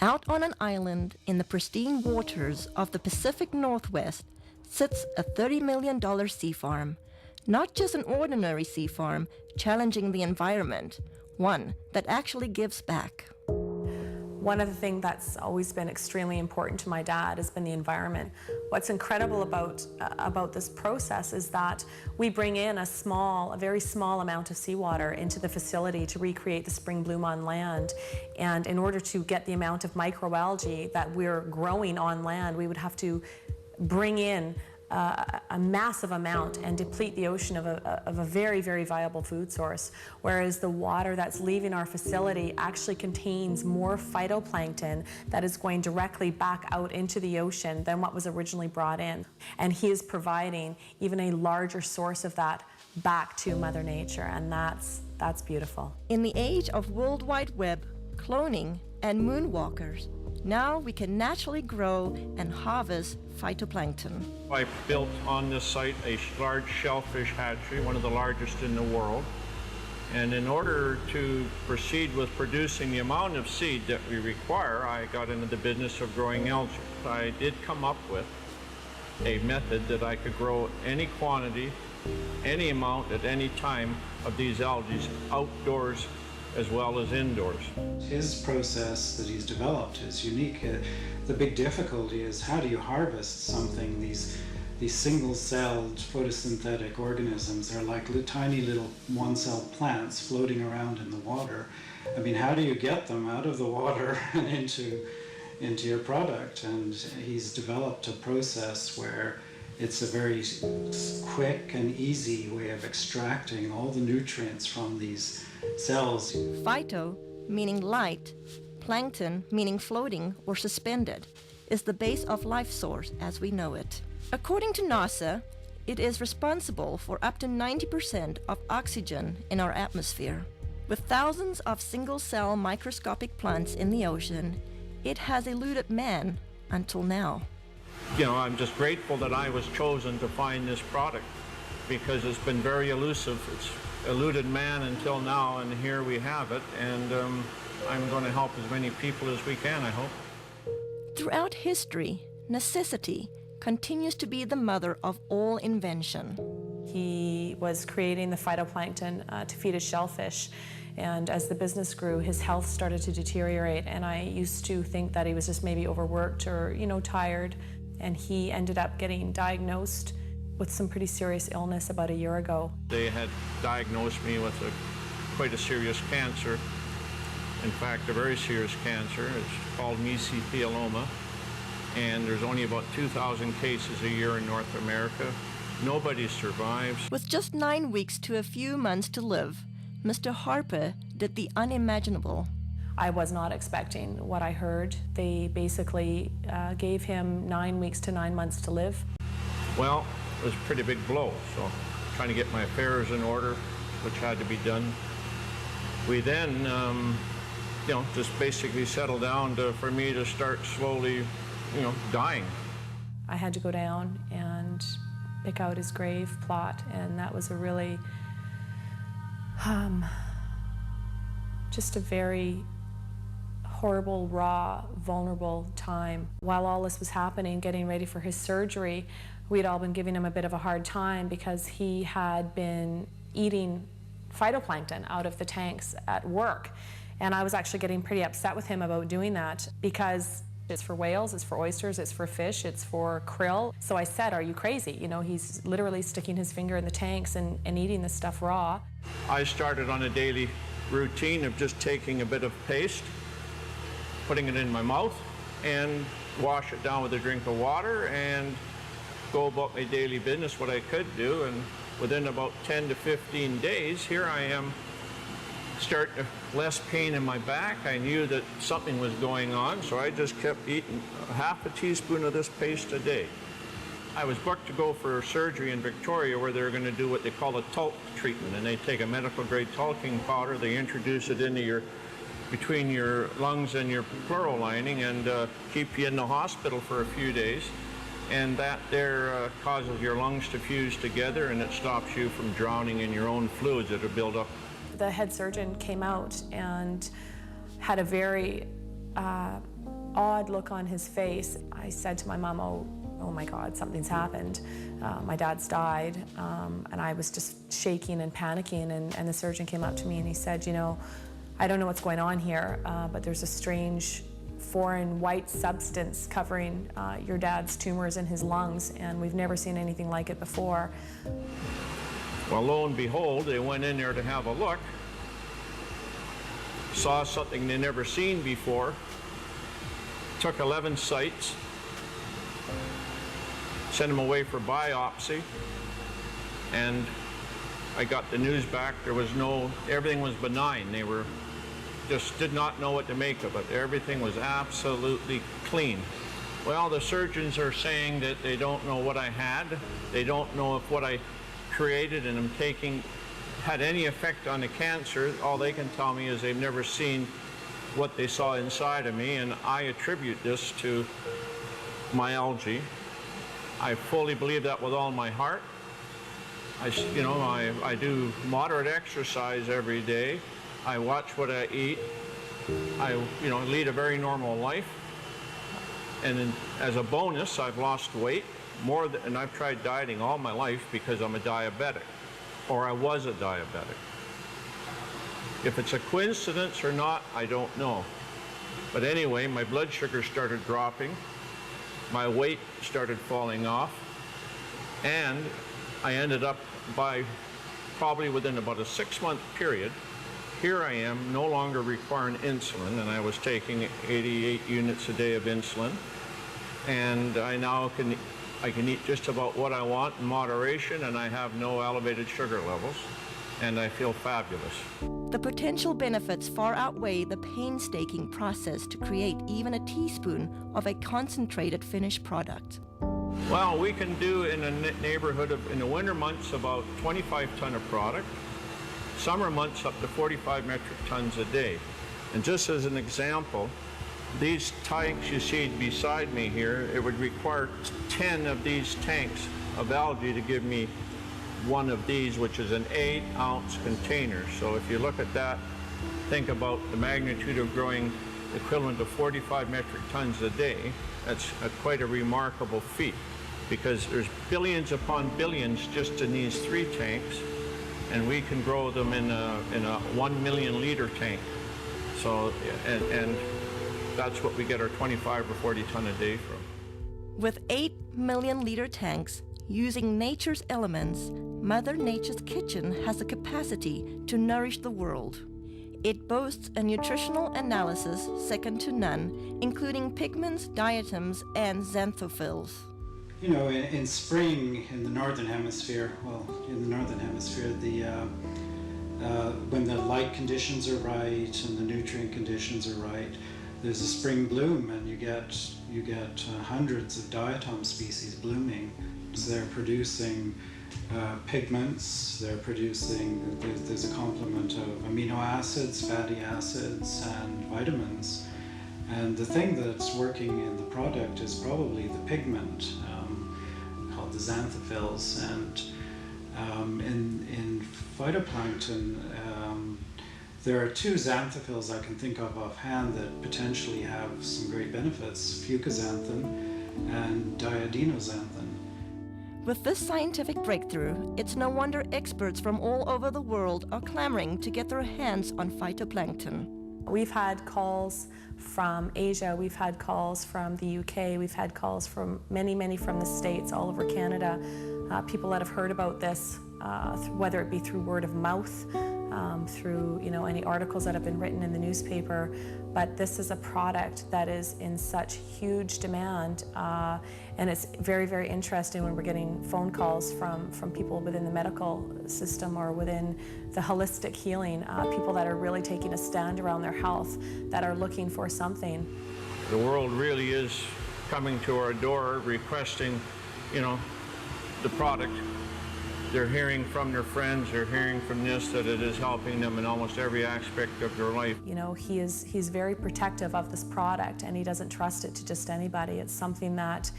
Out on an island in the pristine waters of the Pacific Northwest sits a $30 million sea farm. Not just an ordinary sea farm challenging the environment, one that actually gives back. One of the things that's always been extremely important to my dad has been the environment. What's incredible about this process is that we bring in a very small amount of seawater into the facility to recreate the spring bloom on land. And in order to get the amount of microalgae that we're growing on land, we would have to bring in a massive amount and deplete the ocean of a very, very viable food source, whereas the water that's leaving our facility actually contains more phytoplankton that is going directly back out into the ocean than what was originally brought in. And he is providing even a larger source of that back to Mother Nature, and that's beautiful. In the age of World Wide Web, cloning, and moonwalkers, now we can naturally grow and harvest phytoplankton. I built on this site a large shellfish hatchery, one of the largest in the world. And in order to proceed with producing the amount of seed that we require, I got into the business of growing algae. I did come up with a method that I could grow any quantity, any amount at any time of these algae outdoors as well as indoors. His process that he's developed is unique. The big difficulty is how do you harvest something? These single-celled photosynthetic organisms are like tiny little one-celled plants floating around in the water. I mean, how do you get them out of the water and into your product? And he's developed a process where it's a very quick and easy way of extracting all the nutrients from these cells. Phyto, meaning light, plankton, meaning floating or suspended, is the base of life source as we know it. According to NASA, it is responsible for up to 90% of oxygen in our atmosphere. With thousands of single-cell microscopic plants in the ocean, it has eluded man until now. You know, I'm just grateful that I was chosen to find this product because it's been very elusive. It's eluded man until now, and here we have it, and I'm going to help as many people as we can, I hope. Throughout history, necessity continues to be the mother of all invention. He was creating the phytoplankton to feed his shellfish, and as the business grew, his health started to deteriorate, and I used to think that he was just maybe overworked or, tired, and he ended up getting diagnosed with some pretty serious illness about a year ago. They had diagnosed me with quite a serious cancer. In fact, a very serious cancer. It's called mesothelioma, and there's only about 2,000 cases a year in North America. Nobody survives. With just 9 weeks to a few months to live, Mr. Harper did the unimaginable. I was not expecting what I heard. They basically gave him 9 weeks to 9 months to live. Well, it was a pretty big blow, so trying to get my affairs in order, which had to be done. We then, just basically settled down for me to start slowly, dying. I had to go down and pick out his grave plot, and that was a really, just a very horrible, raw, vulnerable time. While all this was happening, getting ready for his surgery, we'd all been giving him a bit of a hard time because he had been eating phytoplankton out of the tanks at work. And I was actually getting pretty upset with him about doing that because it's for whales, it's for oysters, it's for fish, it's for krill. So I said, are you crazy? He's literally sticking his finger in the tanks and eating this stuff raw. I started on a daily routine of just taking a bit of paste, putting it in my mouth, and wash it down with a drink of water and go about my daily business, what I could do. And within about 10 to 15 days, here I am, starting less pain in my back. I knew that something was going on, so I just kept eating half a teaspoon of this paste a day. I was booked to go for surgery in Victoria where they're going to do what they call a talc treatment, and they take a medical grade talking powder, they introduce it into between your lungs and your pleural lining and keep you in the hospital for a few days. And that there causes your lungs to fuse together, and it stops you from drowning in your own fluids that are built up. The head surgeon came out and had a very odd look on his face. I said to my mom, oh my God, something's happened. My dad's died. And I was just shaking and panicking, and the surgeon came up to me and he said, you know, I don't know what's going on here, but there's a strange foreign white substance covering your dad's tumors in his lungs, and we've never seen anything like it before. Well, lo and behold, they went in there to have a look, saw something they never seen before, took 11 sites, sent them away for biopsy, and I got the news back. There was everything was benign. They just did not know what to make of it. Everything was absolutely clean. Well, the surgeons are saying that they don't know what I had. They don't know if what I created and am taking had any effect on the cancer. All they can tell me is they've never seen what they saw inside of me, and I attribute this to my algae. I fully believe that with all my heart. I do moderate exercise every day. I watch what I eat. I lead a very normal life. And as a bonus, I've lost weight and I've tried dieting all my life because I'm a diabetic, or I was a diabetic. If it's a coincidence or not, I don't know. But anyway, my blood sugar started dropping, my weight started falling off, and I ended up probably within about a 6-month period, here I am no longer requiring insulin, and I was taking 88 units a day of insulin, and I now can eat just about what I want in moderation, and I have no elevated sugar levels, and I feel fabulous. The potential benefits far outweigh the painstaking process to create even a teaspoon of a concentrated finished product. Well, we can do in a neighborhood of, in the winter months, about 25 ton of product. Summer months up to 45 metric tons a day. And just as an example, these tanks you see beside me here, it would require 10 of these tanks of algae to give me one of these, which is an 8-ounce container. So if you look at that, think about the magnitude of growing equivalent to 45 metric tons a day. That's quite a remarkable feat, because there's billions upon billions just in these 3 tanks, and we can grow them in a 1 million liter tank. So, and that's what we get our 25 or 40 ton a day from. With 8 million liter tanks, using nature's elements, Mother Nature's kitchen has the capacity to nourish the world. It boasts a nutritional analysis second to none, including pigments, diatoms, and xanthophylls. You know, in spring in the northern hemisphere, when the light conditions are right and the nutrient conditions are right, there's a spring bloom, and you get hundreds of diatom species blooming. So they're producing pigments. There's a complement of amino acids, fatty acids, and vitamins. And the thing that's working in the product is probably the pigment called the xanthophylls. And in phytoplankton, there are 2 xanthophylls I can think of offhand that potentially have some great benefits: fucoxanthin and diadinoxanthin. With this scientific breakthrough, it's no wonder experts from all over the world are clamoring to get their hands on phytoplankton. We've had calls from Asia, we've had calls from the UK, we've had calls from many from the States, all over Canada. People that have heard about this, whether it be through word of mouth, through any articles that have been written in the newspaper, but this is a product that is in such huge demand, and it's very interesting when we're getting phone calls from people within the medical system or within the holistic healing, people that are really taking a stand around their health, that are looking for something. The world really is coming to our door requesting, the product. They're hearing from their friends, they're hearing from this, that it is helping them in almost every aspect of their life. He's very protective of this product, and he doesn't trust it to just anybody. It's something that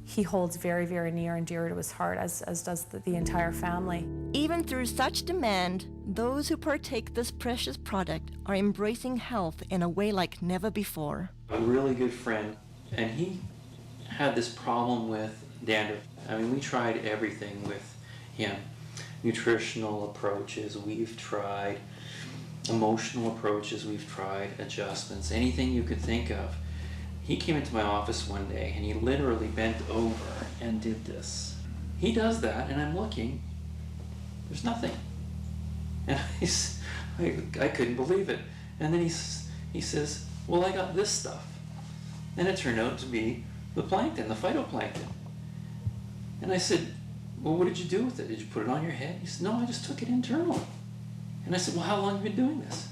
he holds very, very near and dear to his heart, as does the entire family. Even through such demand, those who partake this precious product are embracing health in a way like never before. A really good friend, and he had this problem with dandruff. I mean, we tried everything with him. Nutritional approaches, we've tried. Emotional approaches, we've tried. Adjustments, anything you could think of. He came into my office one day and he literally bent over and did this. He does that and I'm looking, there's nothing. And I couldn't believe it. And then he says, well, I got this stuff. And it turned out to be the plankton, the phytoplankton. And I said, well, what did you do with it? Did you put it on your head? He said, no, I just took it internally. And I said, well, how long have you been doing this?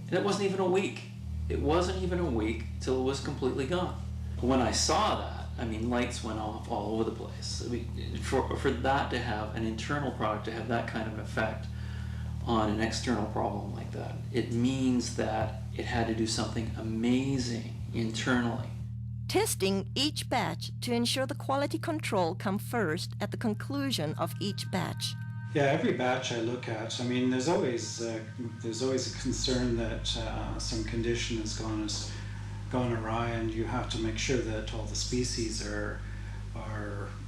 And it wasn't even a week. It wasn't even a week till it was completely gone. When I saw that, I mean, lights went off all over the place. I mean, for that to have an internal product, to have that kind of effect on an external problem like that, it means that it had to do something amazing internally. Testing each batch to ensure the quality control come first at the conclusion of each batch. Yeah, every batch I look at, I mean, there's always a concern that some condition has gone awry, and you have to make sure that all the species are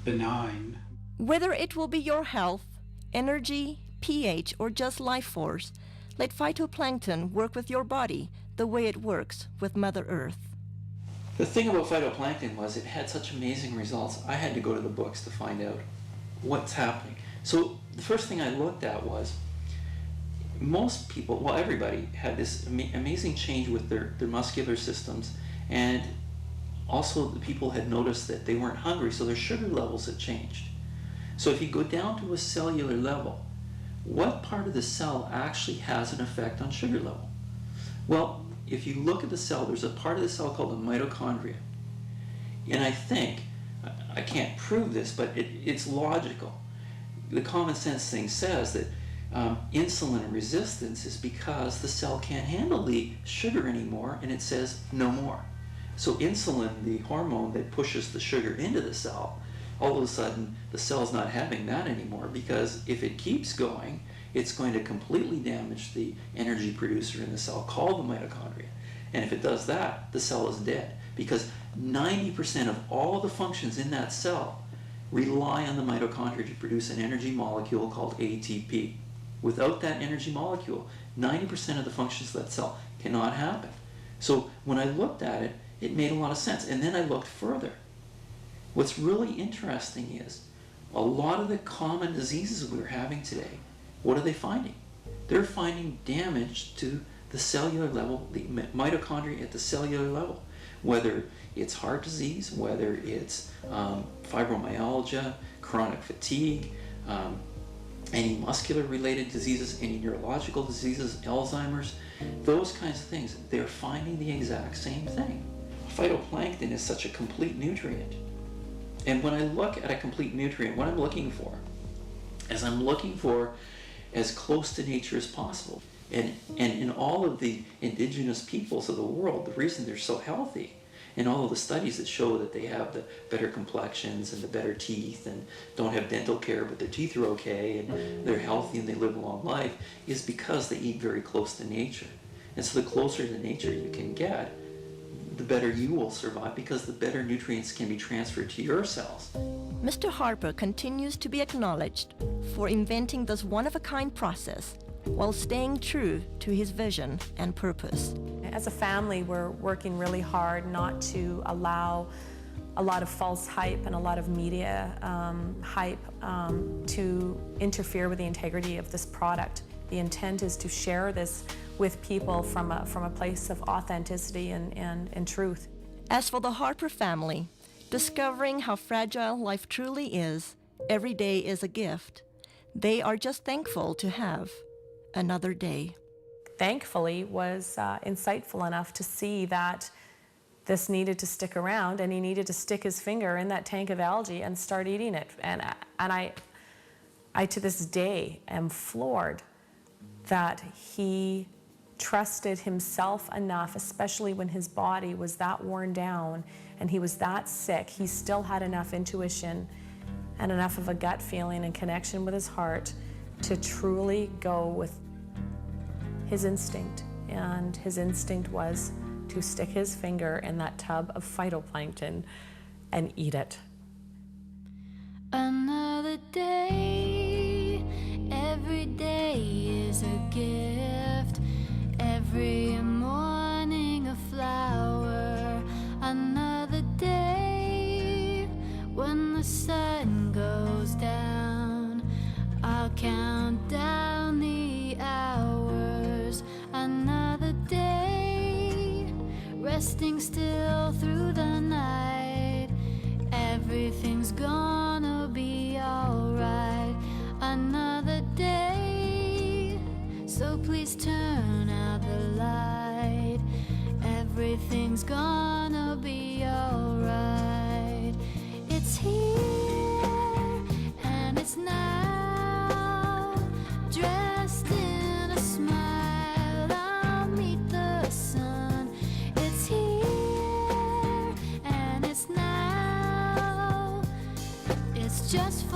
benign. Whether it will be your health, energy, pH, or just life force, let phytoplankton work with your body the way it works with Mother Earth. The thing about phytoplankton was it had such amazing results. I had to go to the books to find out what's happening. So the first thing I looked at was most people, well, everybody had this amazing change with their muscular systems, and also the people had noticed that they weren't hungry, so their sugar levels had changed. So if you go down to a cellular level, what part of the cell actually has an effect on sugar level? Well, if you look at the cell, there's a part of the cell called the mitochondria. And I think, I can't prove this, but it's logical. The common sense thing says that insulin resistance is because the cell can't handle the sugar anymore, and it says no more. So insulin, the hormone that pushes the sugar into the cell, all of a sudden the cell's not having that anymore, because if it keeps going, it's going to completely damage the energy producer in the cell called the mitochondria. And if it does that, the cell is dead, because 90% of all the functions in that cell rely on the mitochondria to produce an energy molecule called ATP. Without that energy molecule, 90% of the functions of that cell cannot happen. So when I looked at it, it made a lot of sense. And then I looked further. What's really interesting is a lot of the common diseases we're having today, what are they finding? They're finding damage to the cellular level, the mitochondria at the cellular level. Whether it's heart disease, whether it's fibromyalgia, chronic fatigue, any muscular related diseases, any neurological diseases, Alzheimer's, those kinds of things, they're finding the exact same thing. Phytoplankton is such a complete nutrient. And when I look at a complete nutrient, what I'm looking for is I'm looking for as close to nature as possible. And in all of the indigenous peoples of the world, the reason they're so healthy, and all of the studies that show that they have the better complexions and the better teeth and don't have dental care but their teeth are okay and they're healthy and they live a long life, is because they eat very close to nature. And so the closer to nature you can get, the better you will survive, because the better nutrients can be transferred to your cells. Mr. Harper continues to be acknowledged for inventing this one-of-a-kind process while staying true to his vision and purpose. As a family, we're working really hard not to allow a lot of false hype and a lot of media hype to interfere with the integrity of this product. The intent is to share this with people from a place of authenticity and truth. As for the Harper family, discovering how fragile life truly is, every day is a gift. They are just thankful to have another day. Thankfully, was insightful enough to see that this needed to stick around, and he needed to stick his finger in that tank of algae and start eating it. And I to this day am floored that he trusted himself enough, especially when his body was that worn down and he was that sick, he still had enough intuition and enough of a gut feeling and connection with his heart to truly go with his instinct. And his instinct was to stick his finger in that tub of phytoplankton and eat it. Another day, every day is a gift. Every morning a flower. Another day, when the sun goes down, I'll count down the hours. Another day, resting still through the night. Everything's gonna be alright. Another day, so please turn out the light. Everything's gonna be alright. It's here and it's now, dressed in a smile. I'll meet the sun. It's here and it's now. It's just